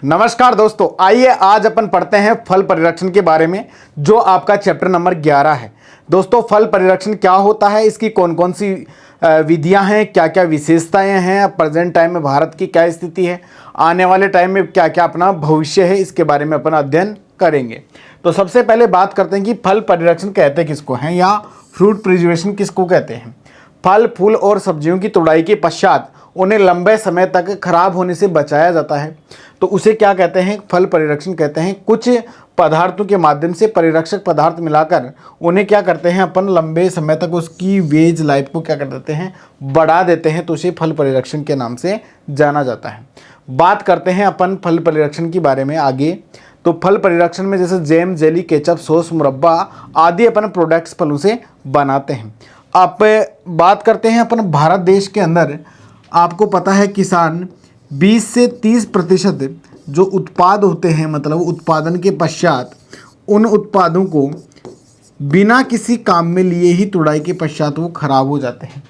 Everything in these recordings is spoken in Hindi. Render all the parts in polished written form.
नमस्कार दोस्तों, आइए आज अपन पढ़ते हैं फल परिरक्षण के बारे में, जो आपका चैप्टर नंबर 11 है। दोस्तों, फल परिरक्षण क्या होता है, इसकी कौन कौन सी विधियां हैं, क्या क्या विशेषताएं हैं, प्रेजेंट टाइम में भारत की क्या स्थिति है, आने वाले टाइम में क्या क्या अपना भविष्य है, इसके बारे में अपन अध्ययन करेंगे। तो सबसे पहले बात करते हैं कि फल परिरक्षण कहते किसको हैं, या फ्रूट प्रिजर्वेशन किसको कहते हैं। फल, फूल और सब्जियों की तुड़ाई के पश्चात उन्हें लंबे समय तक खराब होने से बचाया जाता है, तो उसे क्या कहते हैं, फल परिरक्षण कहते हैं। कुछ पदार्थों के माध्यम से परिरक्षक पदार्थ मिलाकर उन्हें क्या करते हैं, अपन लंबे समय तक उसकी वेज लाइफ को क्या कर देते हैं, बढ़ा देते हैं, तो उसे फल परिरक्षण के नाम से जाना जाता है। बात करते हैं अपन फल परिरक्षण के बारे में आगे। तो फल परिरक्षण में जैसे जैम, जेली, केचप, सॉस, मुरब्बा आदि अपन प्रोडक्ट्स फलों से बनाते हैं। आप बात करते हैं अपन भारत देश के अंदर, आपको पता है किसान 20 से 30% जो उत्पाद होते हैं, मतलब उत्पादन के पश्चात उन उत्पादों को बिना किसी काम में लिए ही तुड़ाई के पश्चात वो खराब हो जाते हैं।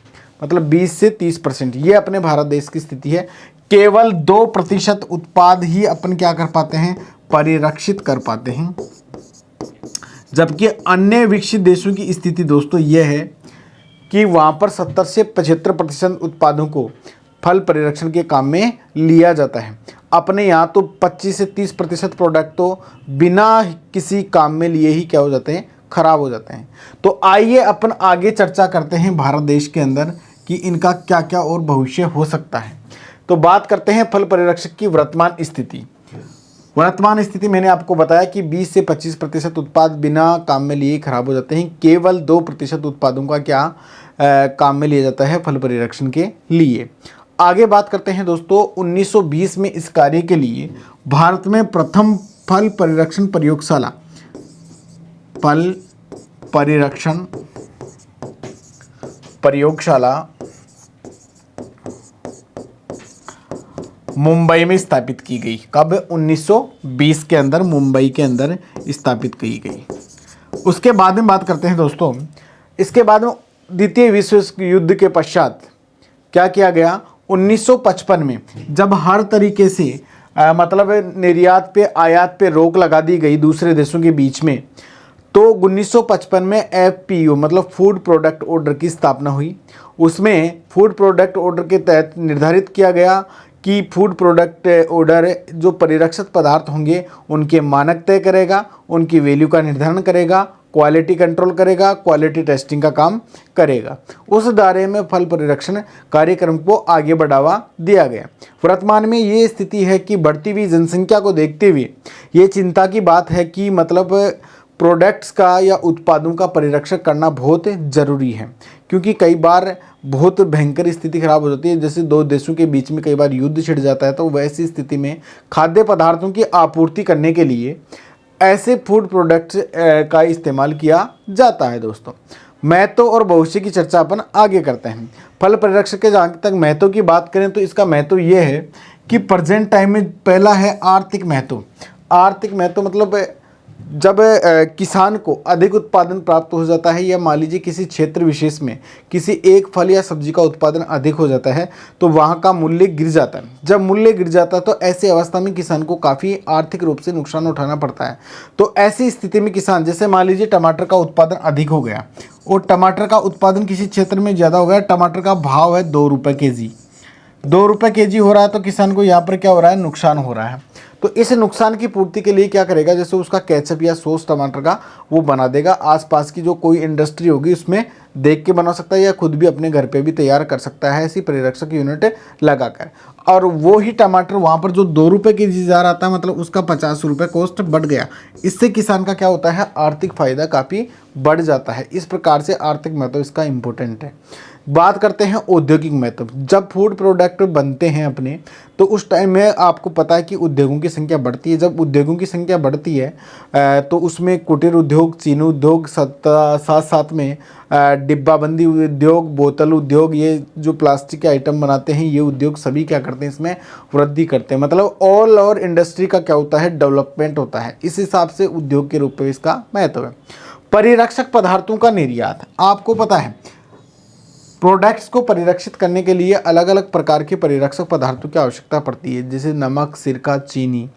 मतलब 20 से 30%, ये अपने भारत देश की स्थिति है। केवल 2% उत्पाद ही अपन क्या कर पाते हैं, परिरक्षित कर पाते हैं। जबकि अन्य विकसित देशों की स्थिति दोस्तों ये है कि वहाँ पर 70 से 75% उत्पादों को फल परिरक्षण के काम में लिया जाता है। अपने यहाँ तो 25 से 30% प्रोडक्ट तो बिना किसी काम में लिए ही क्या हो जाते हैं, खराब हो जाते हैं। तो आइए अपन आगे चर्चा करते हैं भारत देश के अंदर कि इनका क्या क्या और भविष्य हो सकता है। तो बात करते हैं फल परिरक्षक की वर्तमान स्थिति। वर्तमान स्थिति मैंने आपको बताया कि 20 से 25% उत्पाद बिना काम में लिए खराब हो जाते हैं। केवल 2% उत्पादों का क्या काम में लिया जाता है फल परिरक्षण के लिए। आगे बात करते हैं दोस्तों, 1920 में इस कार्य के लिए भारत में प्रथम फल परिरक्षण प्रयोगशाला, फल परिरक्षण प्रयोगशाला मुंबई में स्थापित की गई। कब? 1920 के अंदर मुंबई के अंदर स्थापित की गई। उसके बाद में बात करते हैं दोस्तों, इसके बाद में द्वितीय विश्व युद्ध के पश्चात क्या किया गया, 1955 में जब हर तरीके से मतलब निर्यात पे, आयात पे रोक लगा दी गई दूसरे देशों के बीच में, तो 1955 में FPO मतलब फूड प्रोडक्ट ऑर्डर की स्थापना हुई। उसमें फूड प्रोडक्ट ऑर्डर के तहत निर्धारित किया गया कि फूड प्रोडक्ट ऑर्डर जो परिरक्षित पदार्थ होंगे उनके मानक तय करेगा, उनकी वैल्यू का निर्धारण करेगा, क्वालिटी कंट्रोल करेगा, क्वालिटी टेस्टिंग का काम करेगा। उस दायरे में फल परिरक्षण कार्यक्रम को आगे बढ़ावा दिया गया। वर्तमान में ये स्थिति है कि बढ़ती हुई जनसंख्या को देखते हुए ये चिंता की बात है कि मतलब प्रोडक्ट्स का या उत्पादों का परिरक्षण करना बहुत ज़रूरी है, क्योंकि कई बार बहुत भयंकर स्थिति खराब हो जाती है। जैसे दो देशों के बीच में कई बार युद्ध छिड़ जाता है, तो वैसी स्थिति में खाद्य पदार्थों की आपूर्ति करने के लिए ऐसे फूड प्रोडक्ट्स का इस्तेमाल किया जाता है। दोस्तों, महत्व और भविष्य की चर्चा अपन आगे करते हैं। फल परिरक्षण के जहाँ तक महत्व की बात करें तो इसका महत्व ये है कि प्रेजेंट टाइम में पहला है आर्थिक महत्व। आर्थिक महत्व मतलब जब किसान को अधिक उत्पादन प्राप्त हो जाता है, या मान लीजिए किसी क्षेत्र विशेष में किसी एक फल या सब्जी का उत्पादन अधिक हो जाता है, तो वहाँ का मूल्य गिर जाता है। जब मूल्य गिर जाता है तो ऐसी अवस्था में किसान को काफ़ी आर्थिक रूप से नुकसान उठाना पड़ता है। तो ऐसी स्थिति में किसान, जैसे मान लीजिए टमाटर का उत्पादन अधिक हो गया और टमाटर का उत्पादन किसी क्षेत्र में ज़्यादा हो गया, टमाटर का भाव है 2 रुपये केजी, 2 रुपये केजी हो रहा है, तो किसान को यहाँ पर क्या हो रहा है, नुकसान हो रहा है। तो इस नुकसान की पूर्ति के लिए क्या करेगा, जैसे उसका केचप या सॉस टमाटर का वो बना देगा। आसपास की जो कोई इंडस्ट्री होगी उसमें देख के बना सकता है, या खुद भी अपने घर पे भी तैयार कर सकता है ऐसी परिरक्षक यूनिट लगाकर। और वो ही टमाटर वहाँ पर जो 2 रुपये केजी जा रहा था, मतलब उसका 50 रुपये कॉस्ट बढ़ गया। इससे किसान का क्या होता है, आर्थिक फायदा काफ़ी बढ़ जाता है। इस प्रकार से आर्थिक महत्व इसका इम्पोर्टेंट है। बात करते हैं औद्योगिक महत्व। जब फूड प्रोडक्ट बनते हैं अपने, तो उस टाइम में आपको पता है कि उद्योगों की संख्या बढ़ती है। जब उद्योगों की संख्या बढ़ती है तो उसमें कुटीर उद्योग, चीनी उद्योग, साथ साथ में डिब्बाबंदी उद्योग, बोतल उद्योग, ये जो प्लास्टिक के आइटम बनाते हैं, ये उद्योग सभी क्या करते हैं, इसमें वृद्धि करते हैं। मतलब ऑल ओवर इंडस्ट्री का क्या होता है, डेवलपमेंट होता है। इस हिसाब से उद्योग के रूप में इसका महत्व है। परिरक्षक पदार्थों का निर्यात, आपको पता है प्रोडक्ट्स को परिरक्षित करने के लिए अलग अलग प्रकार के परिरक्षक पदार्थों की आवश्यकता पड़ती है, जैसे नमक, सिरका, चीनी,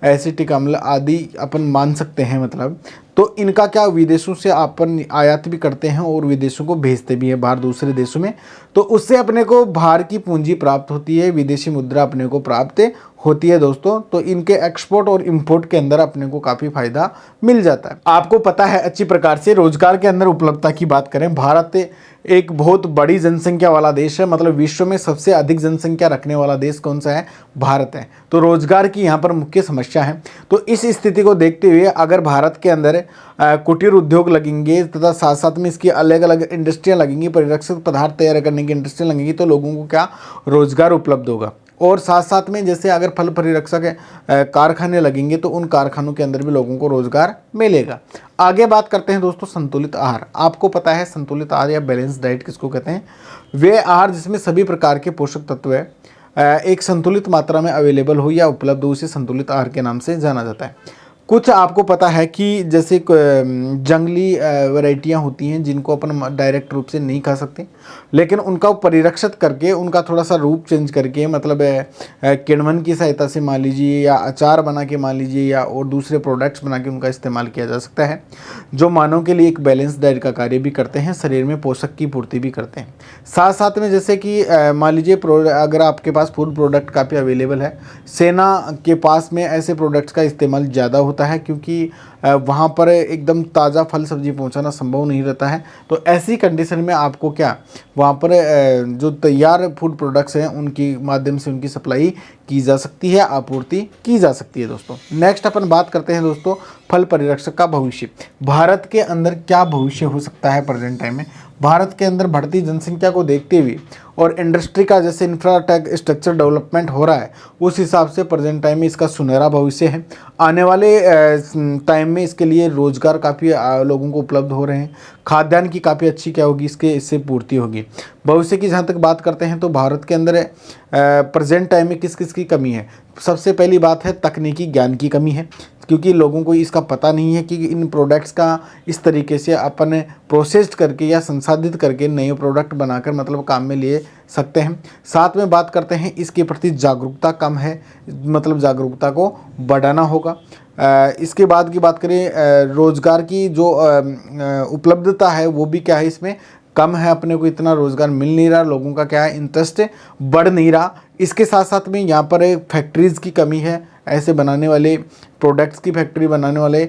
एसिटिक अम्ल आदि अपन मान सकते हैं। मतलब तो इनका क्या विदेशों से अपन आयात भी करते हैं और विदेशों को भेजते भी हैं बाहर दूसरे देशों में। तो उससे अपने को बाहर की पूंजी प्राप्त होती है, विदेशी मुद्रा अपने को प्राप्त होती है दोस्तों। तो इनके एक्सपोर्ट और इंपोर्ट के अंदर अपने को काफ़ी फायदा मिल जाता है। आपको पता है अच्छी प्रकार से रोजगार के अंदर उपलब्धता की बात करें, भारत एक बहुत बड़ी जनसंख्या वाला देश है। मतलब विश्व में सबसे अधिक जनसंख्या रखने वाला देश कौन सा है? भारत है। तो रोजगार की यहाँ पर मुख्य समस्या है। तो इस स्थिति को देखते हुए अगर भारत के अंदर कुटीर उद्योग लगेंगे तथा साथ साथ में इसकी अलग अलग इंडस्ट्रियाँ लगेंगी, परिरक्षित पदार्थ तैयार करने की इंडस्ट्रियाँ लगेंगी, तो लोगों को क्या रोजगार उपलब्ध होगा। और साथ साथ में जैसे अगर फल परिरक्षक कारखाने लगेंगे तो उन कारखानों के अंदर भी लोगों को रोजगार मिलेगा। आगे बात करते हैं दोस्तों संतुलित आहार। आपको पता है संतुलित आहार या बैलेंस डाइट किसको कहते हैं? वे आहार जिसमें सभी प्रकार के पोषक तत्व एक संतुलित मात्रा में अवेलेबल हो या उपलब्ध हो, उसे संतुलित आहार के नाम से जाना जाता है। कुछ आपको पता है कि जैसे जंगली वैरायटियां होती हैं जिनको अपन डायरेक्ट रूप से नहीं खा सकते, लेकिन उनका परिरक्षित करके उनका थोड़ा सा रूप चेंज करके, मतलब किण्वन की सहायता से मान लीजिए, या अचार बना के मान लीजिए, या और दूसरे प्रोडक्ट्स बना के उनका इस्तेमाल किया जा सकता है, जो मानव के लिए एक बैलेंस डाइट का कार्य भी करते हैं, शरीर में पोषक की पूर्ति भी करते हैं। साथ साथ में जैसे कि मान लीजिए अगर आपके पास फूड प्रोडक्ट काफ़ी अवेलेबल है, सेना के पास में ऐसे प्रोडक्ट्स का इस्तेमाल ज़्यादा होता है क्योंकि वहाँ पर एकदम ताज़ा फल सब्जी पहुँचाना संभव नहीं रहता है। तो ऐसी कंडीशन में आपको क्या वहाँ पर जो तैयार फूड प्रोडक्ट्स हैं उनकी माध्यम से उनकी सप्लाई की जा सकती है, आपूर्ति की जा सकती है दोस्तों। नेक्स्ट अपन बात करते हैं दोस्तों फल परिरक्षक का भविष्य। भारत के अंदर क्या भविष्य हो सकता है प्रेजेंट टाइम में? भारत के अंदर बढ़ती जनसंख्या को देखते हुए और इंडस्ट्री का जैसे इंफ्रास्ट्रक्चर डेवलपमेंट हो रहा है, उस हिसाब से प्रेजेंट टाइम में इसका सुनहरा भविष्य है। आने वाले टाइम में इसके लिए रोजगार काफ़ी लोगों को उपलब्ध हो रहे हैं। खाद्यान्न की काफ़ी अच्छी क्या होगी इससे पूर्ति होगी। भविष्य की जहाँ तक बात करते हैं तो भारत के अंदर प्रेजेंट टाइम में किस किस की कमी है? सबसे पहली बात है तकनीकी ज्ञान की कमी है, क्योंकि लोगों को इसका पता नहीं है कि इन प्रोडक्ट्स का इस तरीके से अपन प्रोसेस्ड करके या संसाधित करके नए प्रोडक्ट बनाकर मतलब काम में लिए सकते हैं। साथ में बात करते हैं इसके प्रति जागरूकता कम है, मतलब जागरूकता को बढ़ाना होगा। इसके बाद की बात करें रोजगार की जो उपलब्धता है वो भी क्या है इसमें कम है, अपने को इतना रोज़गार मिल नहीं रहा, लोगों का क्या है इंटरेस्ट बढ़ नहीं रहा। इसके साथ साथ में यहाँ पर फैक्ट्रीज़ की कमी है, ऐसे बनाने वाले प्रोडक्ट्स की फैक्ट्री बनाने वाले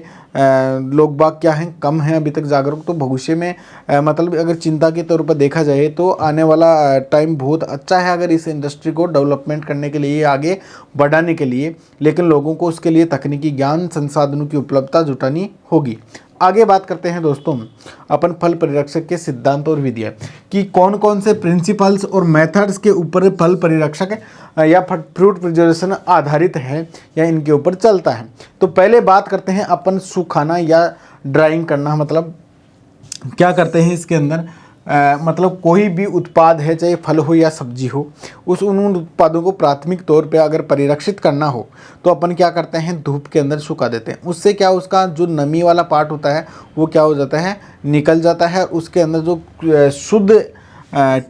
लोग बाग क्या हैं कम हैं अभी तक जागरूक। तो भविष्य में मतलब अगर चिंता के तौर पर देखा जाए तो आने वाला टाइम बहुत अच्छा है अगर इस इंडस्ट्री को डेवलपमेंट करने के लिए, आगे बढ़ाने के लिए, लेकिन लोगों को उसके लिए तकनीकी ज्ञान संसाधनों की उपलब्धता जुटानी होगी। आगे बात करते हैं दोस्तों अपन फल परिरक्षक के सिद्धांत और विधियाँ कि कौन कौन से प्रिंसिपल्स और मेथड्स के ऊपर फल परिरक्षक या फ्रूट प्रिजर्वेशन आधारित है या इनके ऊपर चलता है। तो पहले बात करते हैं अपन सुखाना या ड्राइंग करना। मतलब क्या करते हैं इसके अंदर मतलब कोई भी उत्पाद है, चाहे फल हो या सब्जी हो, उन उत्पादों को प्राथमिक तौर पे अगर परिरक्षित करना हो तो अपन क्या करते हैं धूप के अंदर सुखा देते हैं। उससे क्या उसका जो नमी वाला पार्ट होता है वो क्या हो जाता है निकल जाता है। उसके अंदर जो शुद्ध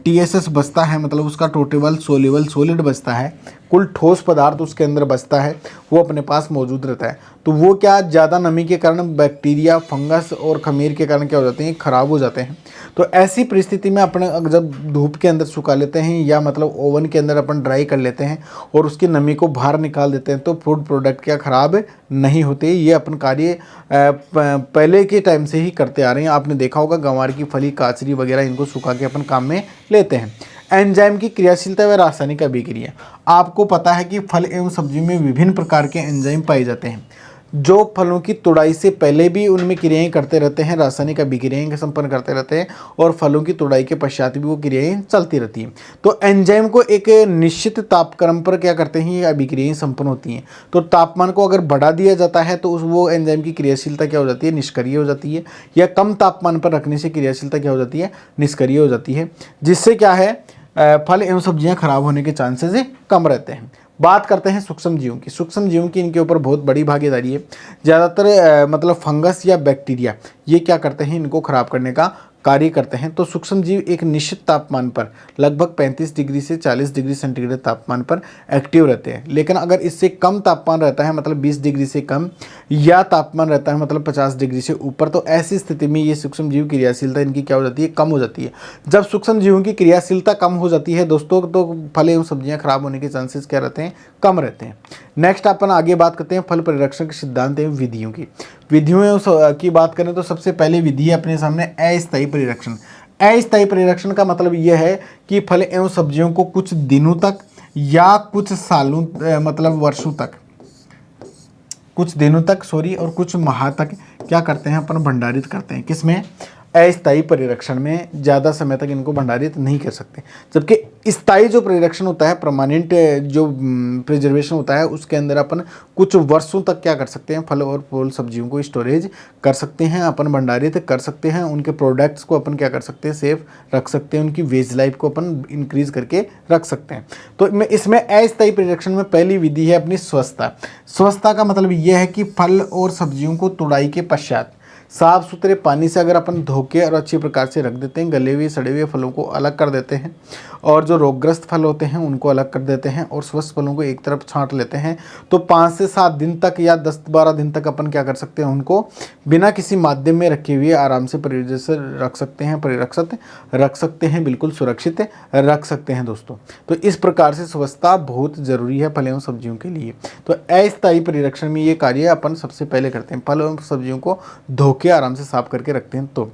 TSS बचता है, मतलब उसका टोटेबल सोल्यूबल सॉलिड बचता है, कुल ठोस पदार्थ उसके अंदर बचता है, वो अपने पास मौजूद रहता है। तो वो क्या ज़्यादा नमी के कारण बैक्टीरिया, फंगस और खमीर के कारण क्या हो जाते हैं ख़राब हो जाते हैं। तो ऐसी परिस्थिति में अपन जब धूप के अंदर सुखा लेते हैं या मतलब ओवन के अंदर अपन ड्राई कर लेते हैं और उसकी नमी को बाहर निकाल देते हैं तो फूड प्रोडक्ट क्या ख़राब नहीं होते। ये अपन कार्य पहले के टाइम से ही करते आ रहे हैं। आपने देखा होगा गंवार की फली, काचरी वगैरह इनको सुखा के अपन काम में लेते हैं। एंजाइम की क्रियाशीलता व रासायनिक अभिक्रिया। आपको पता है कि फल एवं सब्जी में विभिन्न प्रकार के एंजाइम पाए जाते हैं जो फलों की तुड़ाई से पहले भी उनमें क्रियाएं करते रहते हैं, रासायनिक अभिक्रियाएं संपन्न करते रहते हैं, और फलों की तुड़ाई के पश्चात भी वो क्रियाएं चलती रहती हैं। तो एंजाइम को एक निश्चित तापक्रम पर क्या करते हैं ये अभिक्रियाएं संपन्न होती हैं। तो तापमान को अगर बढ़ा दिया जाता है तो वो एंजाइम की क्रियाशीलता क्या हो जाती है निष्क्रिय हो जाती है, या कम तापमान पर रखने से क्रियाशीलता क्या हो जाती है निष्क्रिय हो जाती है, जिससे क्या है फल एवं सब्जियां खराब होने के चांसेस कम रहते हैं। बात करते हैं सूक्ष्म जीवों की। सूक्ष्म जीवों की इनके ऊपर बहुत बड़ी भागीदारी है। ज़्यादातर मतलब फंगस या बैक्टीरिया ये क्या करते हैं इनको खराब करने का कार्य करते हैं। तो सूक्ष्म जीव एक निश्चित तापमान पर लगभग 35 डिग्री से 40 डिग्री सेंटीग्रेड तापमान पर एक्टिव रहते हैं। लेकिन अगर इससे कम तापमान रहता है, मतलब 20 डिग्री से कम, या तापमान रहता है मतलब 50 डिग्री से ऊपर, तो ऐसी स्थिति में ये सूक्ष्म जीव क्रियाशीलता इनकी क्या हो जाती है, कम हो जाती है। जब सूक्ष्म जीवों की क्रियाशीलता कम हो जाती है दोस्तों, तो फल एवं सब्जियां खराब होने के चांसेस क्या रहते हैं, कम रहते हैं। नेक्स्ट अपन आगे बात करते हैं फल परिरक्षण के सिद्धांत एवं विधियों की। विधियों की बात करें तो सबसे पहले विधि है अपने सामने अस्थायी परिरक्षण। अस्थायी परिरक्षण का मतलब यह है कि फल एवं सब्जियों को कुछ दिनों तक या कुछ सालों मतलब वर्षों तक, कुछ दिनों तक और कुछ माह तक क्या करते हैं, अपन भंडारित करते हैं। किसमें, अस्थायी परिरक्षण में ज़्यादा समय तक इनको भंडारित नहीं कर सकते। जबकि स्थायी जो परिरक्षण होता है, परमानेंट जो प्रिजर्वेशन होता है, उसके अंदर अपन कुछ वर्षों तक क्या कर सकते हैं, फल और फूल सब्जियों को स्टोरेज कर सकते हैं, अपन भंडारित कर सकते हैं, उनके प्रोडक्ट्स को अपन क्या कर सकते हैं, सेफ रख सकते हैं, उनकी वेज लाइफ को अपन इंक्रीज करके रख सकते हैं। तो इसमें अस्थायी परिरक्षण में पहली विधि है अपनी स्वस्थता। स्वस्थता का मतलब यह है कि फल और सब्जियों को तुड़ाई के पश्चात साफ सुथरे पानी से अगर अपन धो के और अच्छी प्रकार से रख देते हैं, गले हुए सड़े हुए फलों को अलग कर देते हैं, और जो रोगग्रस्त फल होते हैं उनको अलग कर देते हैं, और स्वस्थ फलों को एक तरफ छांट लेते हैं, तो 5 से 7 दिन तक या 10-12 दिन तक अपन क्या कर सकते हैं, उनको बिना किसी माध्यम में रखे हुए आराम से परिरक्षित रख सकते हैं, परिरक्षित रख सकते हैं, बिल्कुल सुरक्षित रख सकते हैं दोस्तों। तो इस प्रकार से स्वच्छता बहुत ज़रूरी है फल एवं सब्जियों के लिए। तो अस्थायी परिरक्षण में ये कार्य अपन सबसे पहले करते हैं, फल एवं सब्जियों को धो के आराम से साफ करके रखते हैं। तो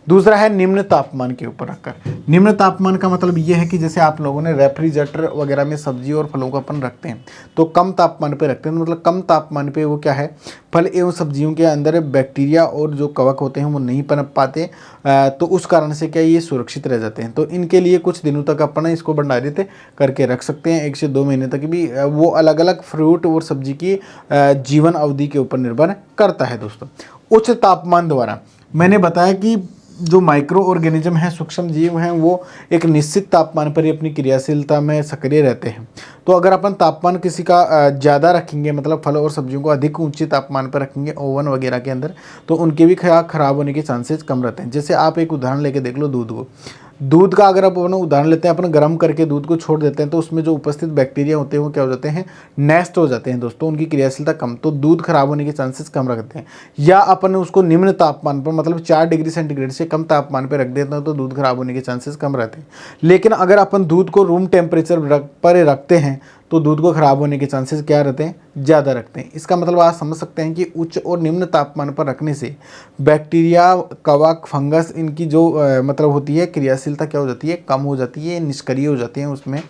दूसरा है निम्न तापमान के ऊपर रखकर। निम्न तापमान का मतलब ये है कि जैसे आप लोगों ने रेफ्रिजरेटर वगैरह में सब्जी और फलों को अपन रखते हैं, तो कम तापमान पे रखते हैं, मतलब कम तापमान पे वो क्या है, फल एवं सब्जियों के अंदर बैक्टीरिया और जो कवक होते हैं वो नहीं पनप पाते, तो उस कारण से क्या ये सुरक्षित रह जाते हैं। तो इनके लिए कुछ दिनों तक अपन इसको भंडारित करके रख सकते हैं, 1 से 2 महीने तक भी। वो अलग अलग फ्रूट और सब्जी की जीवन अवधि के ऊपर निर्भर करता है दोस्तों। उच्च तापमान द्वारा मैंने बताया कि जो माइक्रो ऑर्गेनिज्म हैं, सूक्ष्म जीव हैं, वो एक निश्चित तापमान पर ही अपनी क्रियाशीलता में सक्रिय रहते हैं। तो अगर अपन तापमान किसी का ज़्यादा रखेंगे, मतलब फल और सब्जियों को अधिक ऊंचे तापमान पर रखेंगे ओवन वगैरह के अंदर, तो उनके भी खराब होने के चांसेस कम रहते हैं। जैसे आप एक उदाहरण लेके देख लो, दूध को। दूध का अगर अपन उदाहरण लेते हैं, अपन गर्म करके दूध को छोड़ देते हैं, तो उसमें जो उपस्थित बैक्टीरिया होते हैं वो क्या हो जाते हैं, नेस्ट हो जाते हैं दोस्तों, उनकी क्रियाशीलता कम, तो दूध खराब होने के चांसेस कम रखते हैं। या अपन उसको निम्न तापमान पर, मतलब 4 डिग्री सेंटीग्रेड से कम तापमान पर रख देते हैं, तो दूध खराब होने के चांसेस कम रहते हैं। लेकिन अगर अपन दूध को रूम टेम्परेचर पर रखते हैं, तो दूध को खराब होने के चांसेस क्या रहते हैं, ज़्यादा रखते हैं। इसका मतलब आप समझ सकते हैं कि उच्च और निम्न तापमान पर रखने से बैक्टीरिया, कवक, फंगस, इनकी जो मतलब होती है क्रियाशीलता क्या हो जाती है, कम हो जाती है, निष्क्रिय हो जाती है। उसमें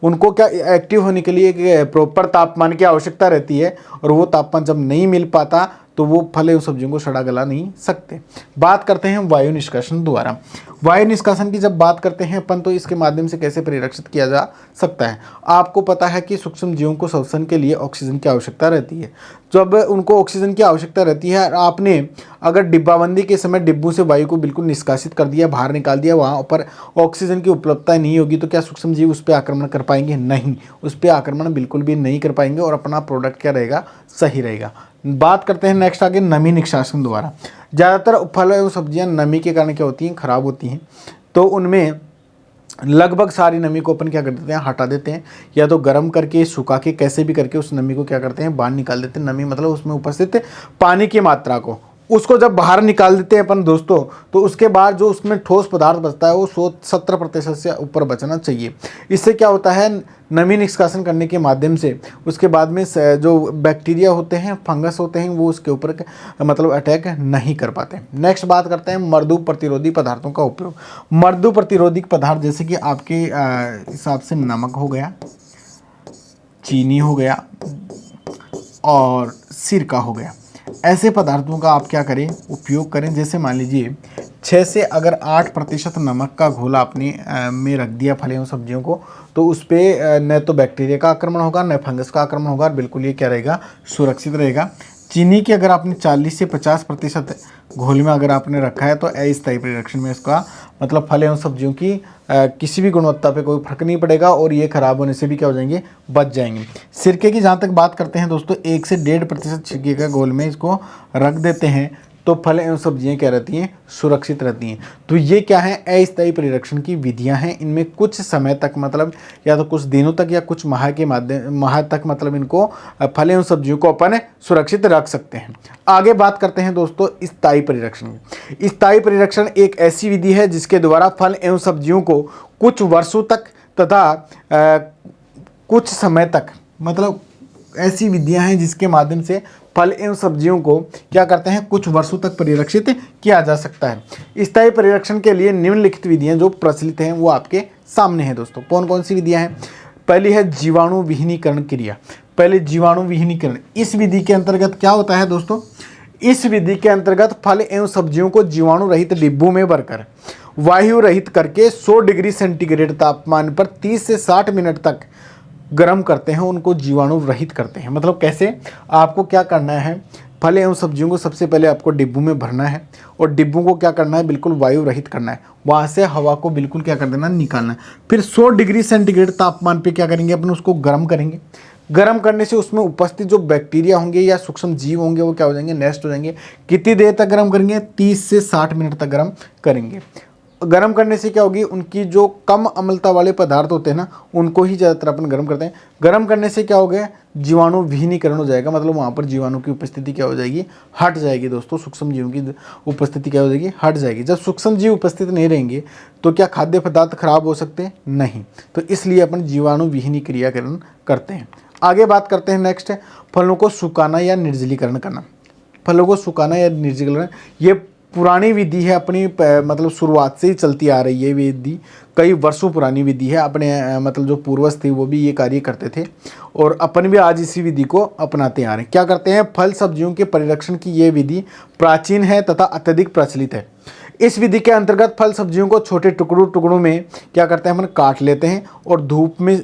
उनको क्या एक्टिव होने के लिए एक प्रॉपर तापमान की आवश्यकता रहती है, और वो तापमान जब नहीं मिल पाता तो वो फल एवं सब्जियों को सड़ा गला नहीं सकते। बात करते हैं वायु निष्कासन द्वारा। वायु निष्कासन की जब बात करते हैं अपन, तो इसके माध्यम से कैसे परिरक्षित किया जा सकता है। आपको पता है कि सूक्ष्म जीवों को श्वसन के लिए ऑक्सीजन की आवश्यकता रहती है। जब उनको ऑक्सीजन की आवश्यकता रहती है, आपने अगर डिब्बाबंदी के समय डिब्बों से वायु को बिल्कुल निष्कासित कर दिया, बाहर निकाल दिया, वहाँ पर ऑक्सीजन की उपलब्धता नहीं होगी, तो क्या सूक्ष्म जीव उस पर आक्रमण कर पाएंगे? नहीं, उस पर आक्रमण बिल्कुल भी नहीं कर पाएंगे, और अपना प्रोडक्ट क्या रहेगा, सही रहेगा। बात करते हैं नेक्स्ट आगे नमी निष्कासन द्वारा। ज़्यादातर फल एवं सब्जियां नमी के कारण क्या होती हैं, खराब होती हैं। तो उनमें लगभग सारी नमी को अपन क्या कर देते हैं, हटा देते हैं, या तो गर्म करके, सुखा के, कैसे भी करके उस नमी को क्या करते हैं, बाहर निकाल देते हैं। नमी मतलब उसमें उपस्थित पानी की मात्रा को, उसको जब बाहर निकाल देते हैं अपन दोस्तों, तो उसके बाद जो उसमें ठोस पदार्थ बचता है वो 70% से ऊपर बचना चाहिए। इससे क्या होता है, नमी निष्कासन करने के माध्यम से उसके बाद में जो बैक्टीरिया होते हैं, फंगस होते हैं, वो उसके ऊपर मतलब अटैक नहीं कर पाते। नेक्स्ट बात करते हैं मर्दू प्रतिरोधी पदार्थों का उपयोग। मर्दू प्रतिरोधी पदार्थ जैसे कि आपके हिसाब से नमक हो गया, चीनी हो गया, और सिरका हो गया। ऐसे पदार्थों का आप क्या करें, उपयोग करें। जैसे मान लीजिए 6 से अगर 8% नमक का घोल आपने में रख दिया फल एवं सब्जियों को, तो उस पर न तो बैक्टीरिया का आक्रमण होगा, न फंगस का आक्रमण होगा, और बिल्कुल ये क्या रहेगा, सुरक्षित रहेगा। चीनी की अगर आपने 40 से 50% घोल में अगर आपने रखा है, तो अस्थायी परिरक्षण में इसका मतलब फल एवं सब्जियों की किसी भी गुणवत्ता पे कोई फर्क नहीं पड़ेगा, और ये खराब होने से भी क्या हो जाएंगे, बच जाएंगे। सिरके की जहाँ तक बात करते हैं दोस्तों, 1 से 1.5% सिरके का घोल में इसको रख देते हैं, तो फल एवं सब्जियां क्या रहती हैं, सुरक्षित रहती हैं। तो ये क्या है, अस्थायी परिरक्षण की विधियां हैं। इनमें कुछ समय तक मतलब या तो कुछ दिनों तक या कुछ माह तक मतलब इनको फल एवं सब्जियों को अपन सुरक्षित रख सकते हैं। आगे बात करते हैं दोस्तों स्थायी परिरक्षण की। स्थायी परिरक्षण एक ऐसी विधि है जिसके द्वारा फल एवं सब्जियों को कुछ वर्षों तक तथा कुछ समय तक मतलब ऐसी विधियां हैं जिसके माध्यम से फल एवं सब्जियों को क्या करते हैं, कुछ वर्षों तक परिरक्षित किया जा सकता है। स्थायी परिरक्षण के लिए निम्नलिखित विधियां जो प्रचलित हैं वो आपके सामने हैं दोस्तों। कौन कौन सी विधियां हैं? पहली है जीवाणु विहीनीकरण क्रिया। पहले जीवाणु विहीनीकरण, इस विधि के अंतर्गत क्या होता है दोस्तों, इस विधि के अंतर्गत फल एवं सब्जियों को जीवाणु रहित डिब्बों में भरकर वायु रहित करके 100 डिग्री सेंटीग्रेड तापमान पर 30 से 60 मिनट तक गर्म करते हैं, उनको जीवाणु रहित करते हैं। मतलब कैसे, आपको क्या करना है, फल एवं सब्जियों को सबसे पहले आपको डिब्बों में भरना है और डिब्बों को क्या करना है, बिल्कुल वायु रहित करना है, वहाँ से हवा को बिल्कुल क्या कर देना, निकालना है। फिर 100 डिग्री सेंटीग्रेड तापमान पे क्या करेंगे, अपन उसको गर्म करेंगे। गर्म करने से उसमें उपस्थित जो बैक्टीरिया होंगे या सूक्ष्म जीव होंगे वो क्या हो जाएंगे, नष्ट हो जाएंगे। कितनी देर तक गर्म करेंगे, 30 से 60 मिनट तक गर्म करेंगे। गर्म करने से क्या होगी, उनकी जो कम अम्लता वाले पदार्थ होते हैं ना, उनको ही ज़्यादातर अपन गर्म करते हैं। गर्म करने से क्या हो गया, जीवाणु विहीनीकरण हो जाएगा, मतलब वहाँ पर जीवाणु की उपस्थिति क्या हो जाएगी, हट जाएगी दोस्तों। सूक्ष्म जीवों की उपस्थिति क्या हो जाएगी, हट जाएगी। जब सूक्ष्म जीव उपस्थित नहीं रहेंगे तो क्या खाद्य पदार्थ खराब हो सकते हैं, नहीं। तो इसलिए अपन जीवाणु विहीनी क्रियाकरण करते हैं। आगे बात करते हैं, नेक्स्ट है फलों को सुखाना या निर्जलीकरण करना। फलों को सुखाना या निर्जलीकरण, ये पुरानी विधि है अपनी, मतलब शुरुआत से ही चलती आ रही है विधि, कई वर्षों पुरानी विधि है। अपने मतलब जो पूर्वज थे वो भी ये कार्य करते थे और अपन भी आज इसी विधि को अपनाते आ रहे हैं। क्या करते हैं, फल सब्जियों के परिरक्षण की ये विधि प्राचीन है तथा अत्यधिक प्रचलित है। इस विधि के अंतर्गत फल सब्जियों को छोटे टुकड़ों में क्या करते हैं, अपन काट लेते हैं और धूप में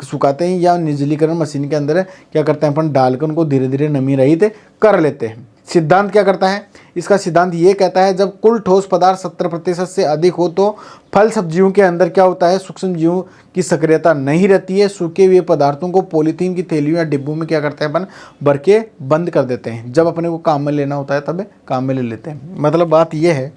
सुखाते हैं या निर्जलीकरण मशीन के अंदर क्या करते हैं, अपन डालकर उनको धीरे धीरे नमी रहित कर लेते हैं। सिद्धांत क्या करता है, इसका सिद्धांत ये कहता है जब कुल ठोस पदार्थ 70% से अधिक हो तो फल सब्जियों के अंदर क्या होता है, सूक्ष्म जीवों की सक्रियता नहीं रहती है। सूखे हुए पदार्थों को पॉलीथीन की थैलियों या डिब्बों में क्या करते हैं, अपन भर के बंद कर देते हैं। जब अपने को काम में लेना होता है तब काम में ले लेते हैं। मतलब बात यह है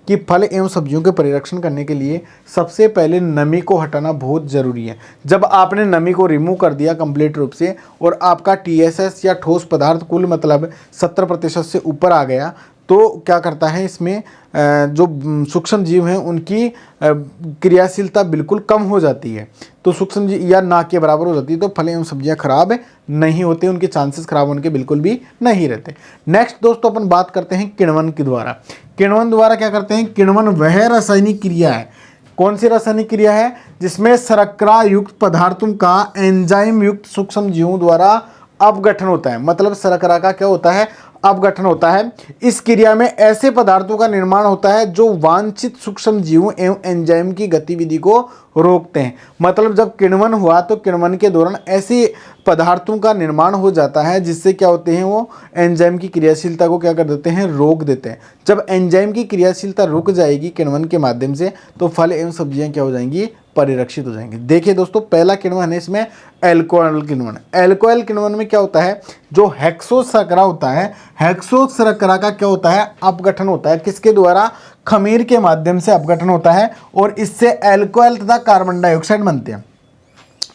कि फल एवं सब्जियों के परिरक्षण करने के लिए सबसे पहले नमी को हटाना बहुत ज़रूरी है। जब आपने नमी को रिमूव कर दिया कंप्लीट रूप से और आपका TSS या ठोस पदार्थ कुल मतलब 70% से ऊपर आ गया तो क्या करता है, इसमें जो सूक्ष्म जीव हैं उनकी क्रियाशीलता बिल्कुल कम हो जाती है। तो सूक्ष्म जीव या ना के बराबर हो जाती है, तो फल एवं सब्जियां खराब नहीं होते, उनके चांसेस खराब होने के बिल्कुल भी नहीं रहते। नेक्स्ट दोस्तों अपन बात करते हैं किण्वन के द्वारा। किण्वन द्वारा क्या करते हैं, किण्वन वह रासायनिक क्रिया है, कौन सी रासायनिक क्रिया है, जिसमें शर्करा युक्त पदार्थों का एंजाइम युक्त सूक्ष्म जीवों द्वारा अपघटन होता है। मतलब शर्करा का क्या होता है, अपघटन होता है। इस क्रिया में ऐसे पदार्थों का निर्माण होता है जो वांछित सूक्ष्म जीवों एवं एंजाइम की गतिविधि को रोकते हैं। मतलब जब किण्वन हुआ तो किण्वन के दौरान ऐसे पदार्थों का निर्माण हो जाता है जिससे क्या होते हैं, वो एंजाइम की क्रियाशीलता को क्या कर देते हैं, रोक देते हैं। जब एंजाइम की क्रियाशीलता रुक जाएगी किण्वन के माध्यम से तो फल एवं सब्जियां क्या हो जाएंगी, परिरक्षित हो जाएंगे। देखिए दोस्तों, पहला किण्वन है इसमें एल्कोहल किण्वन। एल्कोहल किण्वन में क्या होता है, जो हेक्सो शर्करा होता है, हेक्सो शर्करा का क्या होता है, अपघटन होता है। किसके द्वारा, खमीर के माध्यम से अपघटन होता है और इससे एल्कोहल तथा कार्बन डाइऑक्साइड बनते हैं।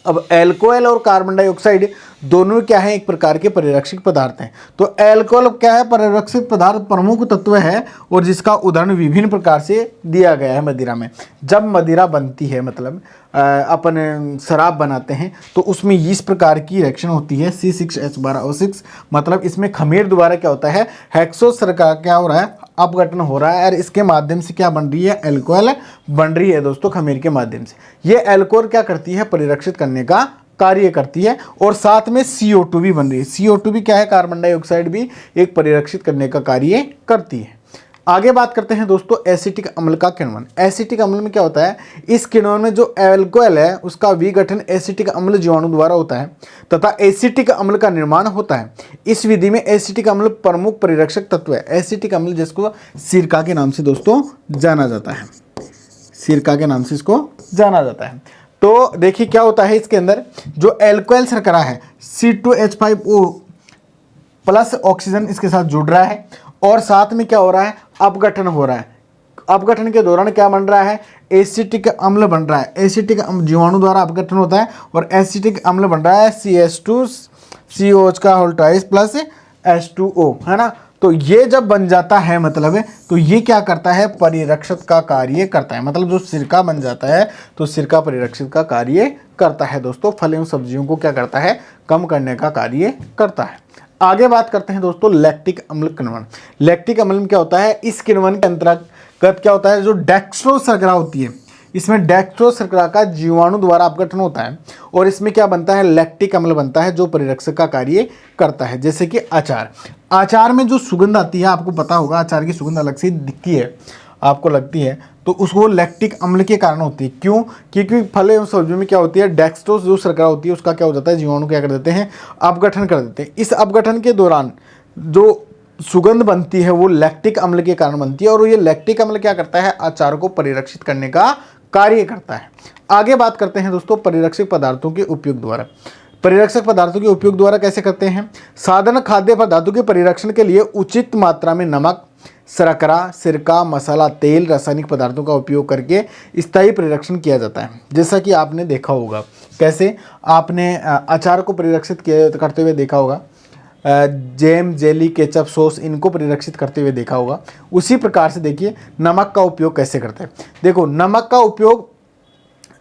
अब एल्कोहल और कार्बन डाइऑक्साइड दोनों क्या है, एक प्रकार के परिरक्षक पदार्थ हैं। तो एल्कोहल क्या है, परिरक्षक पदार्थ प्रमुख तत्व है और जिसका उदाहरण विभिन्न प्रकार से दिया गया है मदिरा में। जब मदिरा बनती है मतलब अपन शराब बनाते हैं तो उसमें इस प्रकार की रिएक्शन होती है C6H12O6। मतलब इसमें खमीर द्वारा क्या होता है, हेक्सो शर्करा क्या हो रहा है, अपघटन हो रहा है और इसके माध्यम से क्या बन रही है, एल्कोहल बन रही है दोस्तों खमीर के माध्यम से। ये एल्कोहल क्या करती है, परिरक्षित करने का कार्य करती है और साथ में CO2 भी बन रही है। CO2 भी क्या है, कार्बन डाइऑक्साइड भी एक परिरक्षित करने का कार्य करती है। आगे बात करते हैं दोस्तों एसिटिक अम्ल का किण्वन। एसिटिक अम्ल में क्या होता है, इस किण्वन में जो एल्कोहल है उसका विघटन एसिटिक अम्ल जीवाणु द्वारा होता है तथा एसिटिक अम्ल का निर्माण होता है। इस विधि में एसिटिक अम्ल प्रमुख परिरक्षक तत्व है। एसिटिक अम्ल जिसको सिरका के नाम से दोस्तों जाना जाता है, सिरका के नाम से इसको जाना जाता है। तो देखिए क्या होता है, इसके अंदर जो एल्कोहल शर्करा है C2H5O प्लस ऑक्सीजन इसके साथ जुड़ रहा है और साथ में क्या हो रहा है, अपघटन हो रहा है। अपघटन के दौरान क्या बन रहा है, एसिटिक अम्ल बन रहा है। एसिटिक जीवाणु द्वारा अपघटन होता है और एसिटिक अम्ल बन रहा है CH2COH का होल ट्वाइस प्लस H2O, है ना। तो ये जब बन जाता है मतलब तो ये क्या करता है, परिरक्षक का कार्य करता है। मतलब जो सिरका बन जाता है तो सिरका परिरक्षक का कार्य करता है दोस्तों। फल एवं सब्जियों को क्या करता है, कम करने का कार्य करता है। आगे बात करते हैं दोस्तों लैक्टिक अम्ल किण्वन। लैक्टिक अम्ल में क्या होता है, इस किण्वन के अंतर्गत क्या होता है, जो डेक्स्ट्रोज शर्करा होती है, इसमें डेक्स्ट्रोज शर्करा का जीवाणु द्वारा अपघटन होता है और इसमें क्या बनता है, लैक्टिक अम्ल बनता है जो परिरक्षक का कार्य करता है। जैसे कि अचार, अचार में जो सुगंध आती है, आपको पता होगा अचार की सुगंध अलग से दिखती है, आपको लगती है, तो उसको लैक्टिक अम्ल के कारण होती है। क्यों, क्योंकि फल एवं सब्जियों में क्या होती है, डेक्स्ट्रोज जो शर्करा होती है उसका क्या हो जाता है, जीवाणु क्या कर देते हैं, अपघटन कर देते हैं। इस अपघटन के दौरान जो सुगंध बनती है वो लैक्टिक अम्ल के कारण बनती है और ये लैक्टिक अम्ल क्या करता है, अचार को परिरक्षित करने का कार्य करता है। आगे बात करते हैं दोस्तों परिरक्षक पदार्थों के उपयोग द्वारा। परिरक्षक पदार्थों के उपयोग द्वारा कैसे करते हैं, साधन खाद्य पदार्थों के परिरक्षण के लिए उचित मात्रा में नमक, शर्करा, सिरका, मसाला, तेल, रासायनिक पदार्थों का उपयोग करके स्थायी परिरक्षण किया जाता है। जैसा कि आपने देखा होगा, कैसे आपने अचार को परिरक्षित करते हुए देखा होगा, जैम, जेली, केचप, सॉस, इनको परिरक्षित करते हुए देखा होगा। उसी प्रकार से देखिए नमक का उपयोग कैसे करते हैं। देखो नमक का उपयोग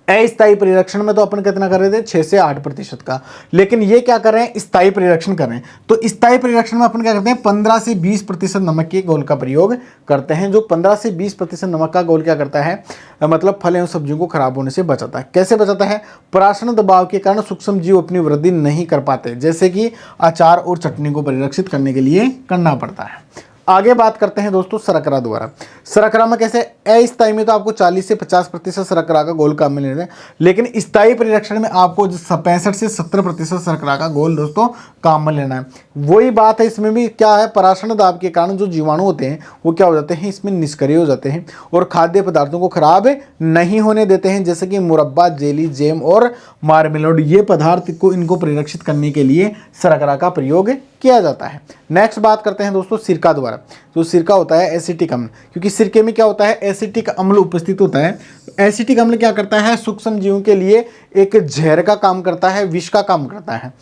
अस्थायी परिरक्षण में तो अपन कितना कर रहे थे, 6 से 8% का, लेकिन ये क्या कर रहे हैं, स्थायी परिरक्षण कर रहे हैं। तो स्थायी परिरक्षण में अपन क्या करते हैं, 15 से 20% नमक के घोल का प्रयोग करते हैं। जो 15 से 20% नमक का घोल क्या करता है, मतलब फल एवं सब्जियों को खराब होने से बचाता है। कैसे बचाता है, पराशरण दबाव के कारण सूक्ष्म जीव अपनी वृद्धि नहीं कर पाते, जैसे कि अचार और चटनी को परिरक्षित करने के लिए करना पड़ता है। आगे बात करते हैं दोस्तों शर्करा द्वारा। शर्करा में कैसे, अस्थायी में तो आपको 40 से 50% शर्करा का घोल काम में लेना है, लेकिन स्थायी परिरक्षण में आपको 65 से 70% शर्करा का घोल दोस्तों काम में लेना है। वही बात है, इसमें भी क्या है, पराशरण दाब के कारण जो जीवाणु होते हैं वो क्या हो जाते हैं, इसमें निष्क्रिय हो जाते हैं और खाद्य पदार्थों को खराब नहीं होने देते हैं। जैसे कि मुरब्बा, जेली, जैम और मार्मेलोड, ये पदार्थ को इनको परिरक्षित करने के लिए शर्करा का प्रयोग किया जाता है। नेक्स्ट बात करते हैं दोस्तों सिरका द्वारा। जो सिरका होता है एसिटिक अम्ल, क्योंकि सिरके में क्या होता है, एसिटिक अम्ल उपस्थित होता है। एसिटिक अम्ल क्या करता है, सूक्ष्म जीवों के लिए एक जहर का काम करता है, विष का काम करता है।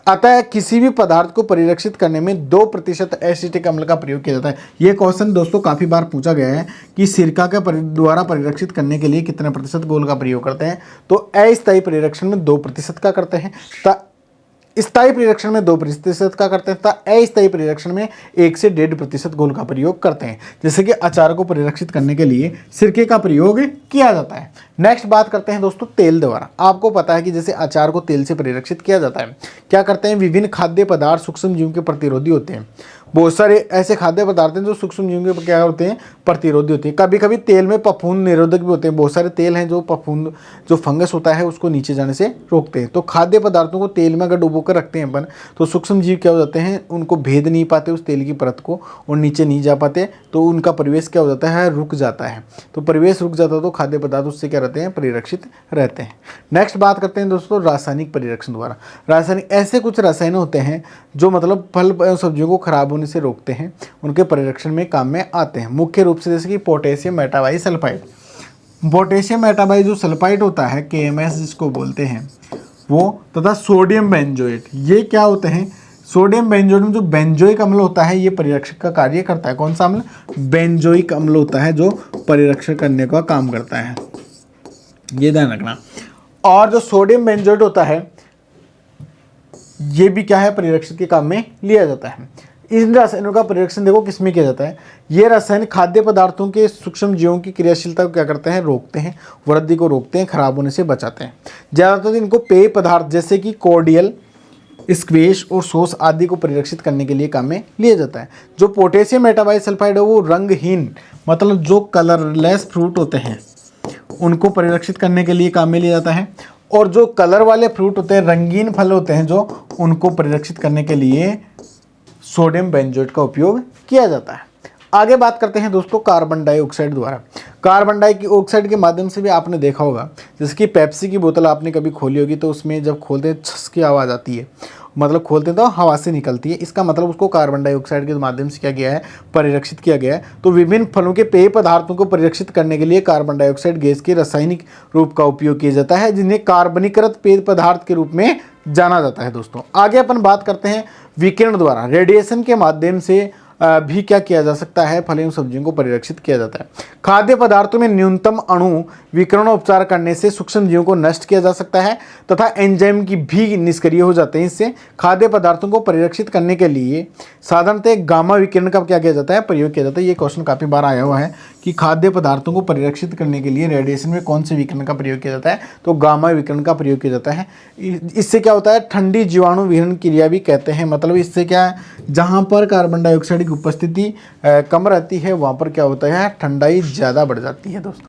अतः किसी भी पदार्थ को परिरक्षित करने में 2% एसिटिक अम्ल का प्रयोग किया जाता है। ये क्वेश्चन दोस्तों काफ़ी बार पूछा गया है कि सिरका के द्वारा परिरक्षित करने के लिए कितने प्रतिशत घोल का प्रयोग करते हैं, तो अस्थायी परिरक्षण में 2% का करते हैं, स्थायी परिरक्षण में 2% का करते हैं तथा अस्थायी परिरक्षण में 1 से 1.5% घोल का प्रयोग करते हैं। जैसे कि अचार को परिरक्षित करने के लिए सिरके का प्रयोग किया जाता है। नेक्स्ट बात करते हैं दोस्तों तेल द्वारा। आपको पता है कि जैसे अचार को तेल से परिरक्षित किया जाता है, क्या करते हैं, विभिन्न खाद्य पदार्थ सूक्ष्म जीवों के प्रतिरोधी होते हैं। बहुत सारे ऐसे खाद्य पदार्थ हैं जो सूक्ष्म जीवों के क्या होते हैं, प्रतिरोधी होते हैं। कभी कभी तेल में फफूंद निरोधक भी होते हैं। बहुत सारे तेल हैं जो फफूंद, जो फंगस होता है उसको नीचे जाने से रोकते हैं। तो खाद्य पदार्थों को तेल में अगर डुबो कर रखते हैं अपन, तो सूक्ष्म जीव क्या हो जाते हैं, उनको भेद नहीं पाते उस तेल की परत को और नीचे नहीं जा पाते, तो उनका परिवेश क्या हो जाता है, रुक जाता है। तो परिवेश रुक जाता है तो खाद्य पदार्थ उससे क्या रहते हैं, परिरक्षित रहते हैं। नेक्स्ट बात करते हैं दोस्तों रासायनिक परिरक्षण द्वारा। रासायनिक ऐसे कुछ रसायन होते हैं जो मतलब फल सब्जियों को खराब होने से रोकते हैं, उनके परिरक्षण में काम में आते हैं। मुख्य रूप से जैसे कि पोटेशियम मेटाबाइसल्फाइड, पोटेशियम मेटाबाइज जो सल्फाइड होता है, KMS जिसको बोलते हैं वो, तथा सोडियम बेंजोएट, ये क्या होते हैं, सोडियम बेंजोएट में जो बेंजोइक अम्ल होता है ये परिरक्षक का कार्य करता है। कौन सा अम्ल, बेंजोइक अम्ल होता है जो परिरक्षण करने का काम करता है, ये ध्यान रखना। और जो सोडियम बेंजोएट होता है ये भी क्या है, परिरक्षण के काम में लिया जाता है। इन रसायनों का परिरक्षण देखो किसमें किया जाता है, ये रसायन खाद्य पदार्थों के सूक्ष्म जीवों की क्रियाशीलता को क्या करते हैं, रोकते हैं, वृद्धि को रोकते हैं, खराब होने से बचाते हैं। ज़्यादातर इनको पेय पदार्थ जैसे कि कोर्डियल, स्क्वैश और सॉस आदि को परिरक्षित करने के लिए काम में लिया जाता है। जो पोटेशियम मेटाबाइसल्फाइड है वो रंगहीन, मतलब जो कलरलेस फ्रूट होते हैं उनको परिरक्षित करने के लिए काम में लिया जाता है, और जो कलर वाले फ्रूट होते हैं, रंगीन फल होते हैं, जो उनको परिरक्षित करने के लिए सोडियम बेंजोएट का उपयोग किया जाता है। आगे बात करते हैं दोस्तों कार्बन डाइऑक्साइड द्वारा। कार्बन डाइऑक्साइड के माध्यम से भी आपने देखा होगा, जैसे कि पेप्सी की बोतल आपने कभी खोली होगी तो उसमें जब खोलते हैं छस की आवाज़ आती है, मतलब खोलते हैं तो हवा से निकलती है, इसका मतलब उसको कार्बन डाइऑक्साइड के माध्यम से क्या गया है, परिरक्षित किया गया है। तो विभिन्न फलों के पेय पदार्थों को परिरक्षित करने के लिए कार्बन डाइऑक्साइड गैस के रासायनिक रूप का उपयोग किया जाता है, जिन्हें कार्बनीकृत पेय पदार्थ के रूप में जाना जाता है। दोस्तों आगे अपन बात करते हैं विकिरण द्वारा, रेडिएशन के माध्यम से भी क्या किया जा सकता है, फल एवं सब्जियों को परिरक्षित किया जाता है। खाद्य पदार्थों में न्यूनतम अणु विकिरणोपचार करने से सूक्ष्म जीवों को नष्ट किया जा सकता है तथा एंजाइम की भी निष्क्रिय हो जाते हैं। इससे खाद्य पदार्थों को परिरक्षित करने के लिए साधारणतः गामा विकिरण का क्या किया जाता है, प्रयोग किया जाता है। ये क्वेश्चन काफ़ी बार आया हुआ है कि खाद्य पदार्थों को परिरक्षित करने के लिए रेडिएशन में कौन से विकिरण का प्रयोग किया जाता है, तो गामा विकिरण का प्रयोग किया जाता है। इससे क्या होता है, ठंडी जीवाणु विहरण क्रिया भी कहते हैं। मतलब इससे क्या है, जहाँ पर कार्बन डाइऑक्साइड की उपस्थिति कम रहती है वहाँ पर क्या होता है, ठंडाई ज़्यादा बढ़ जाती है। दोस्तों